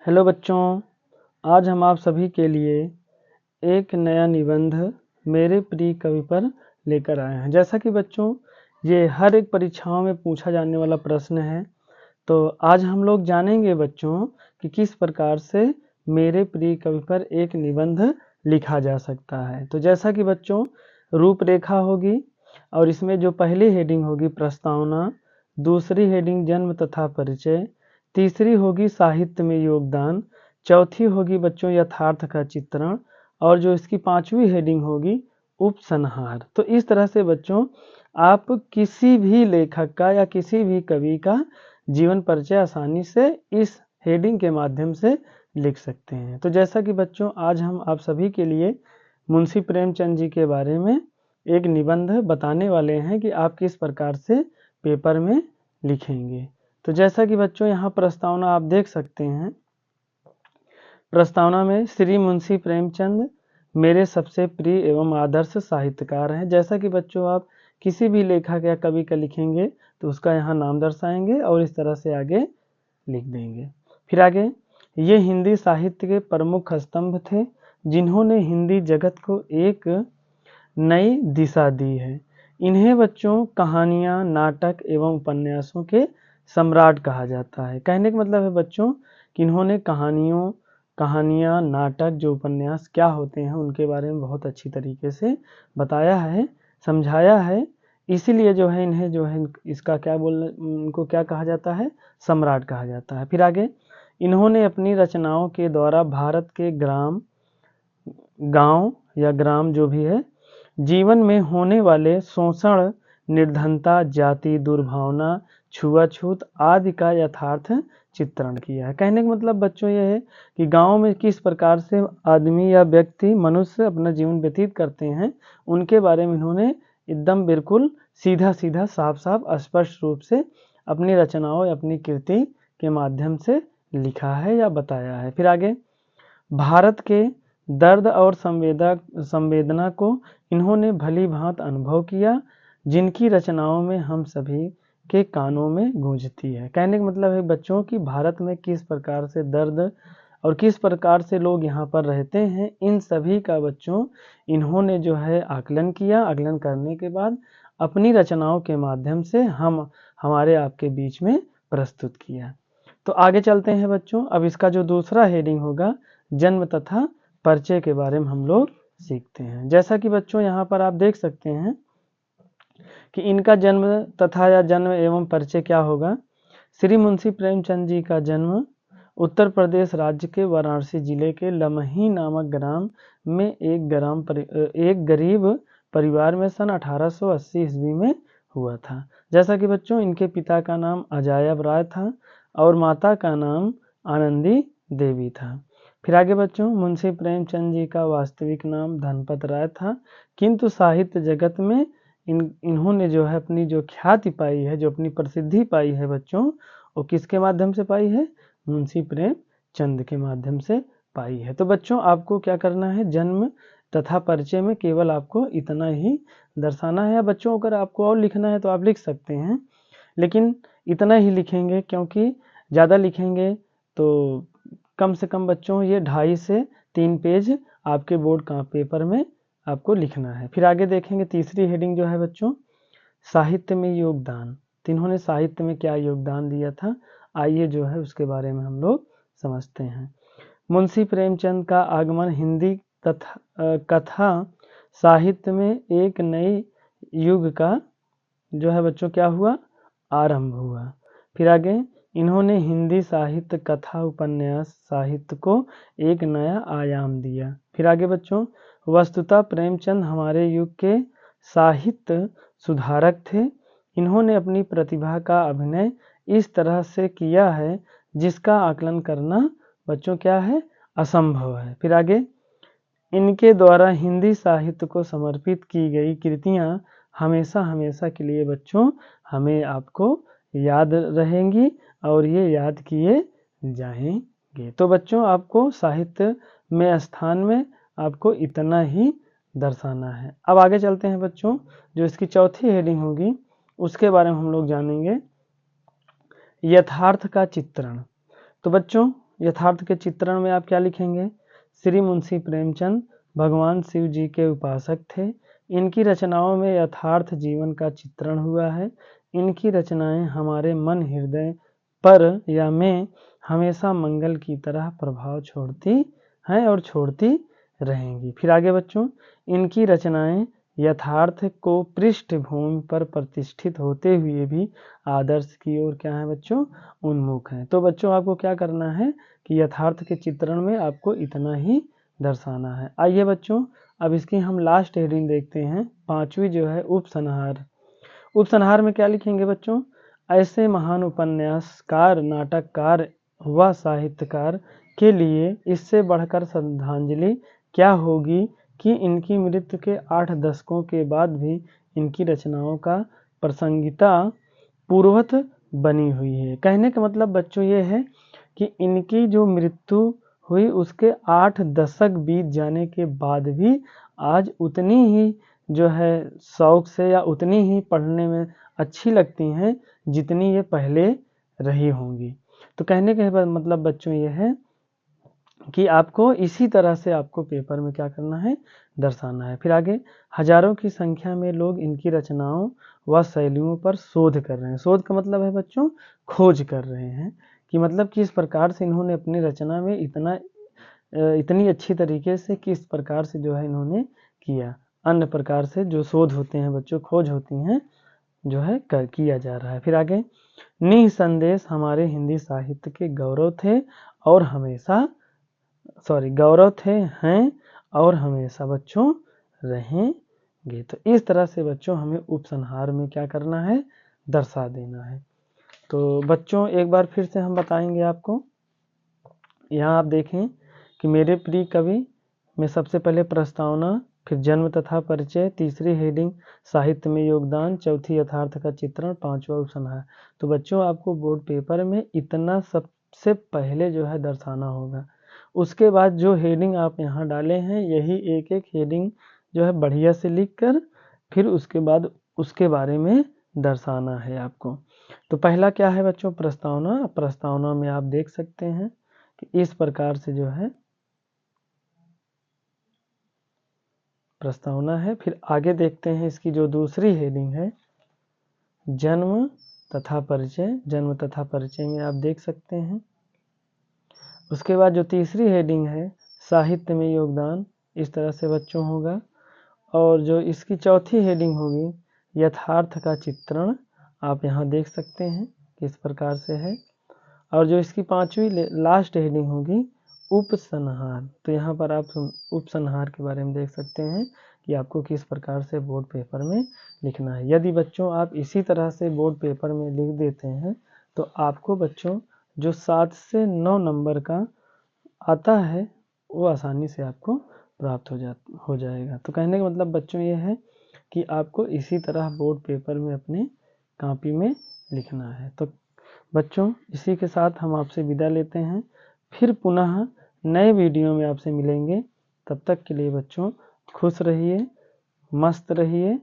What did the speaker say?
Hello बच्चों, आज हम आप सभी के लिए एक नया निबंध मेरे प्रिय कवि पर लेकर आए हैं। जैसा कि बच्चों ये हर एक परीक्षाओं में पूछा जाने वाला प्रश्न है, तो आज हम लोग जानेंगे बच्चों कि किस प्रकार से मेरे प्रिय कवि पर एक निबंध लिखा जा सकता है। तो जैसा कि बच्चों रूपरेखा होगी और इसमें जो पहली हेडिंग होगी प्रस्तावना, दूसरी हेडिंग जन्म तथा परिचय, तीसरी होगी साहित्य में योगदान, चौथी होगी बच्चों यथार्थ का चित्रण और जो इसकी पांचवी हेडिंग होगी उपसंहार। तो इस तरह से बच्चों आप किसी भी लेखक का या किसी भी कवि का जीवन परिचय आसानी से इस हेडिंग के माध्यम से लिख सकते हैं। तो जैसा कि बच्चों आज हम आप सभी के लिए मुंशी प्रेमचंद जी के बारे में एक निबंध बताने वाले हैं कि आप किस प्रकार से पेपर में लिखेंगे। तो जैसा कि बच्चों यहाँ प्रस्तावना आप देख सकते हैं। प्रस्तावना में श्री मुंशी प्रेमचंद मेरे सबसे प्रिय एवं आदर्श साहित्यकार हैं। जैसा कि बच्चों आप किसी भी लेखक या कवि का लिखेंगे तो उसका यहाँ नाम दर्शाएंगे और इस तरह से आगे लिख देंगे। फिर आगे, ये हिंदी साहित्य के प्रमुख स्तंभ थे जिन्होंने हिंदी जगत को एक नई दिशा दी है। इन्हें बच्चों कहानियाँ, नाटक एवं उपन्यासों के सम्राट कहा जाता है। कहने का मतलब है बच्चों कि इन्होंने कहानियाँ, नाटक, जो उपन्यास क्या होते हैं उनके बारे में बहुत अच्छी तरीके से बताया है, समझाया है। इसीलिए जो है इन्हें जो है इसका इनको क्या कहा जाता है, सम्राट कहा जाता है। फिर आगे, इन्होंने अपनी रचनाओं के द्वारा भारत के गांव या ग्राम जो भी है जीवन में होने वाले शोषण, निर्धनता, जाति, दुर्भावना, छुआछूत आदि का यथार्थ चित्रण किया है। कहने का मतलब बच्चों ये है कि गांव में किस प्रकार से आदमी या व्यक्ति, मनुष्य अपना जीवन व्यतीत करते हैं, उनके बारे में इन्होंने एकदम बिल्कुल सीधा सीधा, साफ साफ, स्पष्ट रूप से अपनी रचनाओं या अपनी कृति के माध्यम से लिखा है या बताया है। फिर आगे, भारत के दर्द और संवेदना को इन्होंने भली भांति अनुभव किया, जिनकी रचनाओं में हम सभी के कानों में गूंजती है। कहने का मतलब है बच्चों कि भारत में किस प्रकार से दर्द और किस प्रकार से लोग यहाँ पर रहते हैं, इन सभी का बच्चों इन्होंने जो है आकलन किया। आकलन करने के बाद अपनी रचनाओं के माध्यम से हमारे आपके बीच में प्रस्तुत किया। तो आगे चलते हैं बच्चों। अब इसका जो दूसरा हेडिंग होगा जन्म तथा परिचय के बारे में हम लोग सीखते हैं। जैसा कि बच्चों यहाँ पर आप देख सकते हैं कि इनका जन्म तथा या जन्म एवं परिचय क्या होगा। श्री मुंशी प्रेमचंद जी का जन्म उत्तर प्रदेश राज्य के वाराणसी जिले के लमही नामक ग्राम में एक गरीब परिवार में सन 1880 ईस्वी में हुआ था। जैसा कि बच्चों इनके पिता का नाम अजायब राय था और माता का नाम आनंदी देवी था। फिर आगे बच्चों, मुंशी प्रेमचंद जी का वास्तविक नाम धनपत राय था, किंतु साहित्य जगत में इन्होंने जो है अपनी जो ख्याति पाई है, जो अपनी प्रसिद्धि पाई है बच्चों, वो किसके माध्यम से पाई है, मुंशी प्रेमचंद के माध्यम से पाई है। तो बच्चों आपको क्या करना है, जन्म तथा परिचय में केवल आपको इतना ही दर्शाना है। बच्चों अगर आपको और लिखना है तो आप लिख सकते हैं, लेकिन इतना ही लिखेंगे, क्योंकि ज़्यादा लिखेंगे तो कम से कम बच्चों ये 2.5 से 3 पेज आपके बोर्ड का पेपर में आपको लिखना है। फिर आगे देखेंगे तीसरी हेडिंग जो है बच्चों साहित्य में योगदान। तो इन्होंने साहित्य में क्या योगदान दिया था, आइए जो है उसके बारे में हम लोग समझते हैं। मुंशी प्रेमचंद का आगमन हिंदी कथा साहित्य में एक नई युग का जो है बच्चों क्या हुआ, आरंभ हुआ। फिर आगे, इन्होंने हिंदी साहित्य, कथा, उपन्यास साहित्य को एक नया आयाम दिया। फिर आगे बच्चों, वस्तुतः प्रेमचंद हमारे युग के साहित्य सुधारक थे। इन्होंने अपनी प्रतिभा का अभिनय इस तरह से किया है जिसका आकलन करना बच्चों क्या है, असंभव है। फिर आगे, इनके द्वारा हिंदी साहित्य को समर्पित की गई कृतियां हमेशा हमेशा के लिए बच्चों हमें आपको याद रहेंगी और ये याद किए जाएंगे। तो बच्चों आपको साहित्य में स्थान में आपको इतना ही दर्शाना है। अब आगे चलते हैं बच्चों, जो इसकी चौथी हेडिंग होगी उसके बारे में हम लोग जानेंगे, यथार्थ का चित्रण। तो बच्चों यथार्थ के चित्रण में आप क्या लिखेंगे? श्री मुंशी प्रेमचंद भगवान शिव जी के उपासक थे। इनकी रचनाओं में यथार्थ जीवन का चित्रण हुआ है। इनकी रचनाएं हमारे मन हृदय पर या में हमेशा मंगल की तरह प्रभाव छोड़ती हैं और छोड़ती रहेंगी। फिर आगे बच्चों, इनकी रचनाएं यथार्थ को पृष्ठभूमि पर प्रतिष्ठित होते हुए भी आदर्श की ओर क्या है बच्चों? उन्मुख हैं। तो बच्चों आपको क्या करना है कि यथार्थ के चित्रण में आपको इतना ही दर्शाना है। आइए बच्चों, अब इसकी हम लास्ट हेडिंग देखते हैं, 5वीं जो है उपसंहार। उपसंहार में क्या लिखेंगे बच्चों? ऐसे महान उपन्यासकार, नाटककार व साहित्यकार के लिए इससे बढ़कर श्रद्धांजलि क्या होगी कि इनकी मृत्यु के 8 दशकों के बाद भी इनकी रचनाओं का प्रासंगिकता पूर्वत बनी हुई है। कहने का मतलब बच्चों ये है कि इनकी जो मृत्यु हुई उसके 8 दशक बीत जाने के बाद भी आज उतनी ही जो है शौक से या उतनी ही पढ़ने में अच्छी लगती हैं जितनी ये पहले रही होंगी। तो कहने का मतलब बच्चों ये है कि आपको इसी तरह से आपको पेपर में क्या करना है? दर्शाना है। फिर आगे, हजारों की संख्या में लोग इनकी रचनाओं व शैलियों पर शोध कर रहे हैं। शोध का मतलब है बच्चों खोज कर रहे हैं कि मतलब किस प्रकार से इन्होंने अपनी रचना में इतनी अच्छी तरीके से किस प्रकार से जो है इन्होंने किया। अन्य प्रकार से जो शोध होते हैं बच्चों, खोज होती हैं, जो है किया जा रहा है। फिर आगे, निसंदेश हमारे हिंदी साहित्य के गौरव थे और हमेशा गौरव थे, हैं और हमेशा बच्चों रहेंगे। तो इस तरह से बच्चों हमें उपसंहार में क्या करना है? दर्शा देना है। तो बच्चों एक बार फिर से हम बताएंगे आपको। यहाँ आप देखें कि मेरे प्रिय कवि में सबसे पहले प्रस्तावना, फिर जन्म तथा परिचय, तीसरी हेडिंग साहित्य में योगदान, चौथी यथार्थ का चित्रण, 5वां उपसंहार। तो बच्चों आपको बोर्ड पेपर में इतना सबसे पहले जो है दर्शाना होगा। उसके बाद जो हेडिंग आप यहाँ डाले हैं यही एक एक हेडिंग जो है बढ़िया से लिखकर फिर उसके बाद उसके बारे में दर्शाना है आपको। तो पहला क्या है बच्चों? प्रस्तावना। प्रस्तावना में आप देख सकते हैं कि इस प्रकार से जो है प्रस्तावना है। फिर आगे देखते हैं इसकी जो दूसरी हेडिंग है जन्म तथा परिचय। जन्म तथा परिचय में आप देख सकते हैं। उसके बाद जो तीसरी हेडिंग है साहित्य में योगदान, इस तरह से बच्चों होगा। और जो इसकी चौथी हेडिंग होगी यथार्थ का चित्रण, आप यहाँ देख सकते हैं किस प्रकार से है। और जो इसकी 5वीं लास्ट हेडिंग होगी उपसंहार, तो यहाँ पर आप उपसंहार के बारे में देख सकते हैं कि आपको किस प्रकार से बोर्ड पेपर में लिखना है। यदि बच्चों आप इसी तरह से बोर्ड पेपर में लिख देते हैं तो आपको बच्चों जो 7 से 9 नंबर का आता है वो आसानी से आपको प्राप्त हो जाएगा। तो कहने का मतलब बच्चों ये है कि आपको इसी तरह बोर्ड पेपर में अपने कॉपी में लिखना है। तो बच्चों इसी के साथ हम आपसे विदा लेते हैं। फिर पुनः नए वीडियो में आपसे मिलेंगे। तब तक के लिए बच्चों खुश रहिए, मस्त रहिए।